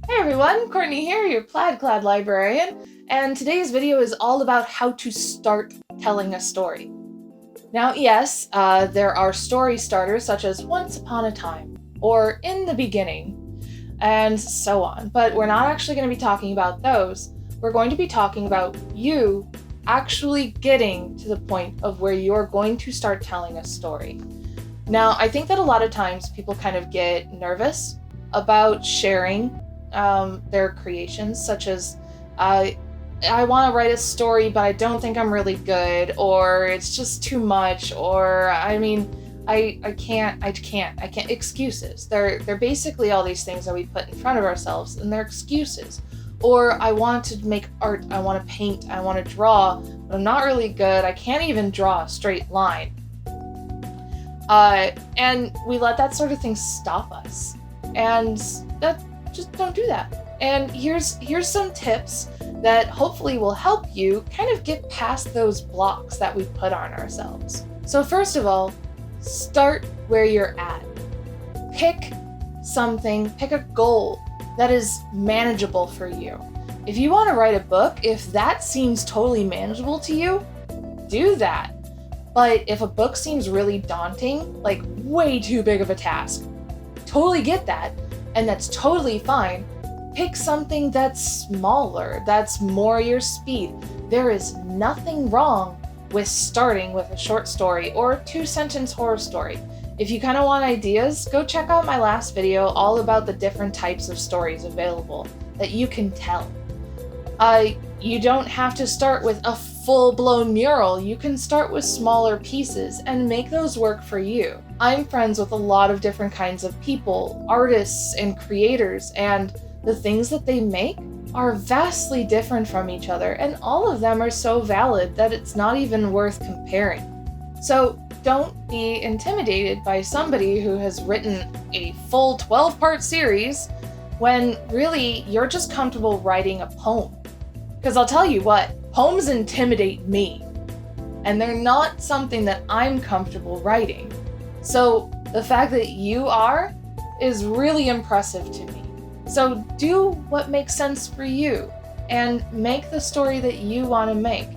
Hey everyone, Courtney here, your plaid clad librarian, and today's video is all about how to start telling a story. Now, yes, there are story starters such as Once Upon a Time, or In the Beginning, and so on, but we're not actually going to be talking about those. We're going to be talking about you actually getting to the point of where you're going to start telling a story. Now, I think that a lot of times people kind of get nervous about sharing their creations, such as I want to write a story, but I don't think I'm really good, or it's just too much, or I can't. Excuses. They're basically all these things that we put in front of ourselves, and they're excuses. Or I want to make art, I want to paint, I want to draw, but I'm not really good. I can't even draw a straight line. And we let that sort of thing stop us. And that just don't do that. And here's some tips that hopefully will help you kind of get past those blocks that we put on ourselves. So first of all, start where you're at. Pick a goal that is manageable for you. If you want to write a book, if that seems totally manageable to you, do that. But if a book seems really daunting, like way too big of a task, totally get that, and that's totally fine. Pick something that's smaller, that's more your speed. There is nothing wrong with starting with a short story or a 2-sentence horror story. If you kind of want ideas, go check out my last video all about the different types of stories available that you can tell. You don't have to start with a full-blown mural. You can start with smaller pieces and make those work for you. I'm friends with a lot of different kinds of people, artists and creators, and the things that they make are vastly different from each other, and all of them are so valid that it's not even worth comparing. So don't be intimidated by somebody who has written a full 12-part series when really you're just comfortable writing a poem. Because I'll tell you what, poems intimidate me, and they're not something that I'm comfortable writing. So the fact that you are is really impressive to me. So do what makes sense for you and make the story that you want to make.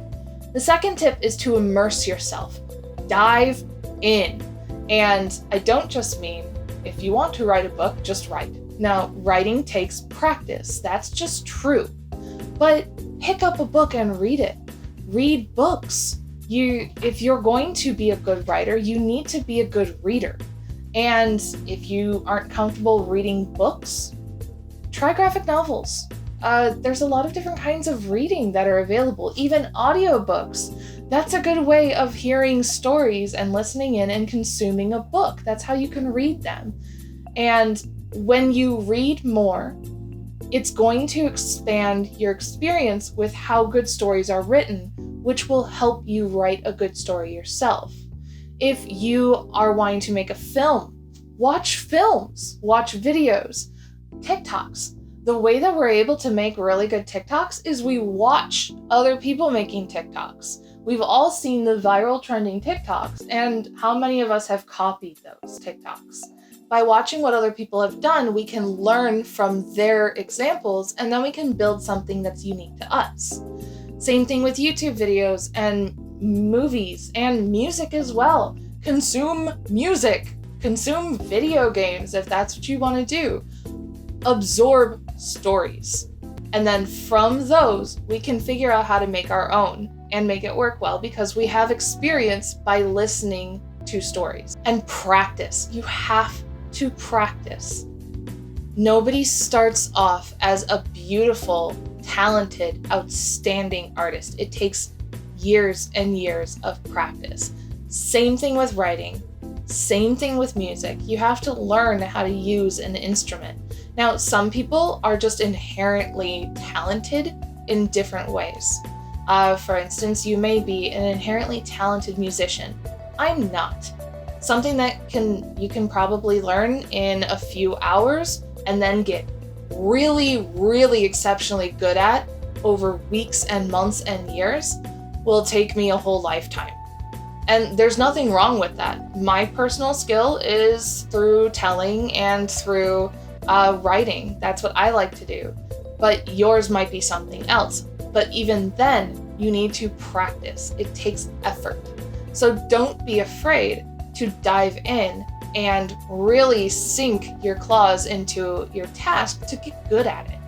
The second tip is to immerse yourself. Dive in. And I don't just mean if you want to write a book, just write. Now, writing takes practice. That's just true. But pick up a book and read it. Read books. If you're going to be a good writer, you need to be a good reader. And if you aren't comfortable reading books, try graphic novels. There's a lot of different kinds of reading that are available, even audiobooks. That's a good way of hearing stories and listening in and consuming a book. That's how you can read them. And when you read more, it's going to expand your experience with how good stories are written, which will help you write a good story yourself. If you are wanting to make a film, watch films, watch videos, TikToks. The way that we're able to make really good TikToks is we watch other people making TikToks. We've all seen the viral trending TikToks, and how many of us have copied those TikToks? By watching what other people have done, we can learn from their examples, and then we can build something that's unique to us. Same thing with YouTube videos and movies and music as well. Consume music. Consume video games if that's what you want to do. Absorb stories. And then from those, we can figure out how to make our own and make it work well because we have experience by listening to stories. And practice. You have to practice. Nobody starts off as a beautiful, talented, outstanding artist. It takes years and years of practice. Same thing with writing. Same thing with music. You have to learn how to use an instrument. Now, some people are just inherently talented in different ways. For instance, you may be an inherently talented musician. I'm not. Something that you can probably learn in a few hours and then get really, really exceptionally good at over weeks and months and years will take me a whole lifetime. And there's nothing wrong with that. My personal skill is through telling and through writing. That's what I like to do. But yours might be something else. But even then, you need to practice. It takes effort. So don't be afraid to dive in and really sink your claws into your task to get good at it.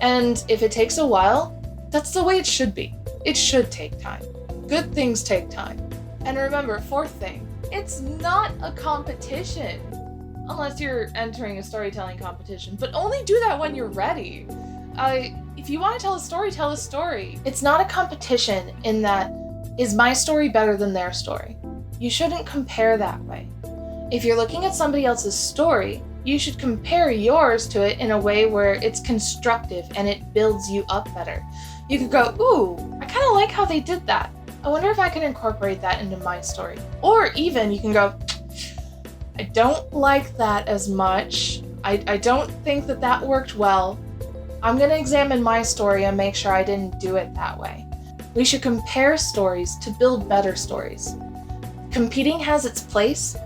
And if it takes a while, that's the way it should be. It should take time. Good things take time. And remember, fourth thing, it's not a competition. Unless you're entering a storytelling competition, but only do that when you're ready. If you want to tell a story, tell a story. It's not a competition in that, is my story better than their story? You shouldn't compare that way. If you're looking at somebody else's story, you should compare yours to it in a way where it's constructive and it builds you up better. You could go, ooh, I kind of like how they did that. I wonder if I can incorporate that into my story. Or even you can go, I don't like that as much. I don't think that worked well. I'm going to examine my story and make sure I didn't do it that way. We should compare stories to build better stories. Competing has its place,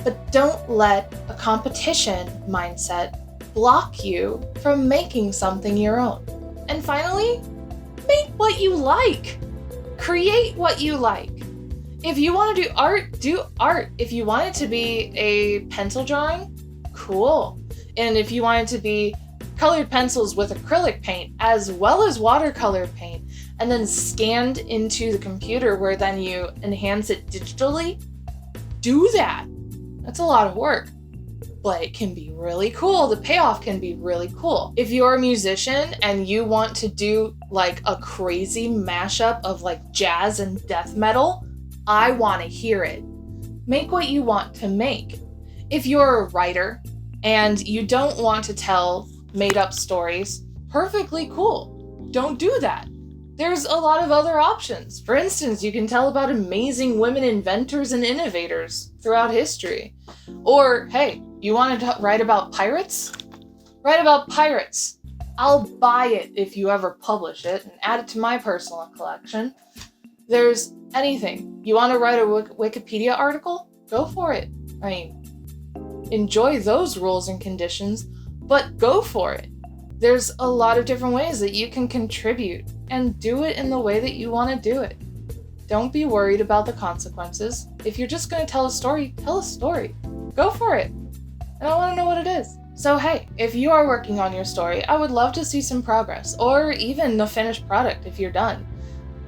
but don't let a competition mindset block you from making something your own. And finally, make what you like. Create what you like. If you want to do art, do art. If you want it to be a pencil drawing, cool. And if you want it to be colored pencils with acrylic paint as well as watercolor paint, and then scanned into the computer where then you enhance it digitally, do that. That's a lot of work, but it can be really cool. The payoff can be really cool. If you're a musician and you want to do like a crazy mashup of like jazz and death metal, I want to hear it. Make what you want to make. If you're a writer and you don't want to tell made-up stories, perfectly cool. Don't do that. There's a lot of other options. For instance, you can tell about amazing women inventors and innovators throughout history. Or, hey, you want to write about pirates? Write about pirates. I'll buy it if you ever publish it and add it to my personal collection. There's anything. You want to write a Wikipedia article? Go for it. I mean, enjoy those rules and conditions, but go for it. There's a lot of different ways that you can contribute and do it in the way that you want to do it. Don't be worried about the consequences. If you're just going to tell a story, tell a story. Go for it. And I want to know what it is. So hey, if you are working on your story, I would love to see some progress, or even the finished product if you're done.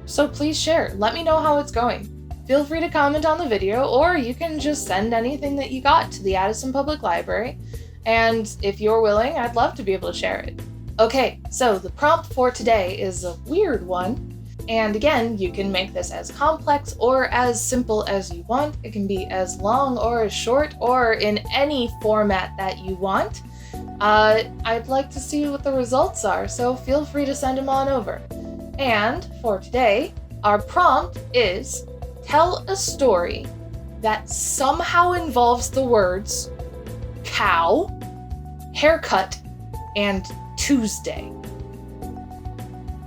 So please share. Let me know how it's going. Feel free to comment on the video, or you can just send anything that you got to the Addison Public Library. And if you're willing, I'd love to be able to share it. Okay, so the prompt for today is a weird one. And again, you can make this as complex or as simple as you want. It can be as long or as short or in any format that you want. I'd like to see what the results are, so feel free to send them on over. And for today, our prompt is tell a story that somehow involves the words cow, haircut, and Tuesday.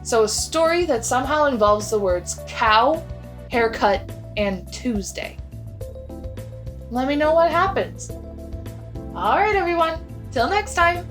So a story that somehow involves the words cow, haircut, and Tuesday. Let me know what happens. All right, everyone. Till next time.